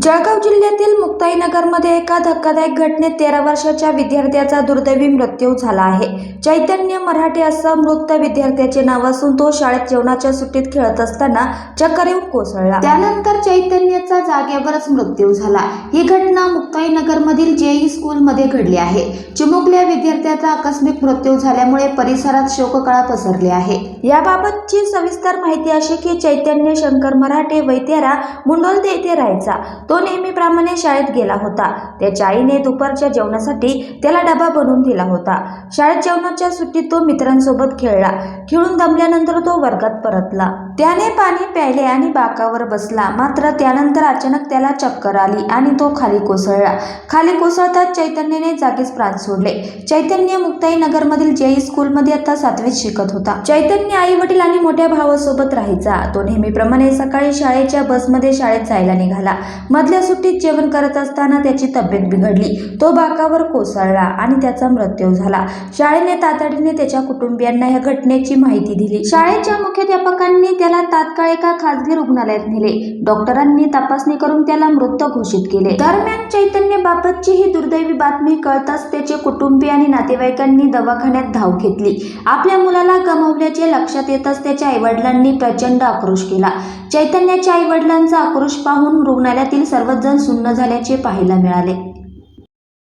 जळगाव जिल्ह्यातील मुक्ताईनगरमध्ये एका धक्कादायक घटनेत 13 वर्षाच्या विद्यार्थ्याचा दुर्दैवी मृत्यू झाला आहे। चैतन्य मराठे असं मृत विद्यार्थ्याचे नाव असून तो शाळेत जेवणाच्या सुट्टीत खेळत असताना चक्कर येऊन कोसळला। त्यानंतर चैतन्याचा जागेवरच मृत्यू झाला। ही घटना मुक्ताईनगरमधील जेई स्कूलमध्ये घडली आहे। चिमुकल्या विद्यार्थ्याचा आकस्मिक मृत्यू झाल्यामुळे परिसरात शोककळा पसरली आहे। याबाबतची सविस्तर माहिती अशी की चैतन्य शंकर मराठे वय 13 मुंडोलते येथे राहायचा। तो नेहमीप्रमाणे शाळेत गेला होता। त्याच्या आईने दुपारच्या जेवणासाठी त्याला डबा बनवून दिला होता। शाळेत जेवणाच्या सुट्टीत तो मित्रांसोबत खेळला। खेळून दमल्यानंतर तो वर्गात परतला। त्याने पाणी प्यायले आणि बाकावर बसला। मात्र त्यानंतर अचानक त्याला चक्कर आली आणि तो खाली कोसळला। खाली कोसळताच चैतन्यने जागीच प्राण सोडले। चैतन्य मुक्ताईनगरमधील जेई स्कूलमध्ये आता 7वीत शिकत होता। चैतन्य आई वडील आणि मोठ्या भावासोबत राहायचा। तो नेहमीप्रमाणे सकाळी शाळेच्या बसमध्ये शाळेत जायला निघाला। मधल्या सुट्टीत जेवण करत असताना त्याची तब्येत बिघडली। तो बाकावर कोसळला आणि त्याचा मृत्यू झाला। शाळेने तातडीने त्याच्या कुटुंबियांना या घटनेची माहिती दिली। शाळेच्या मुख्याध्यापकांनी त्याला तात्काळ एका खासगी रुग्णालयात नेले। डॉक्टरांनी तपासणी करून त्याला मृत घोषित केले। दरम्यान चैतन्यबाबतची ही दुर्दैवी बातमी कळताच त्याचे कुटुंबीय आणि नातेवाईकांनी दवाखान्यात धाव घेतली। आपल्या मुलाला गमावल्याचे लक्षात येताच त्याच्या आईवडिलांनी प्रचंड आक्रोश केला। चैतन्याच्या आईवडिलांचा आक्रोश पाहून रुग्णालयातील सर्वच जण सुन्न झाल्याचे पाहायला मिळाले।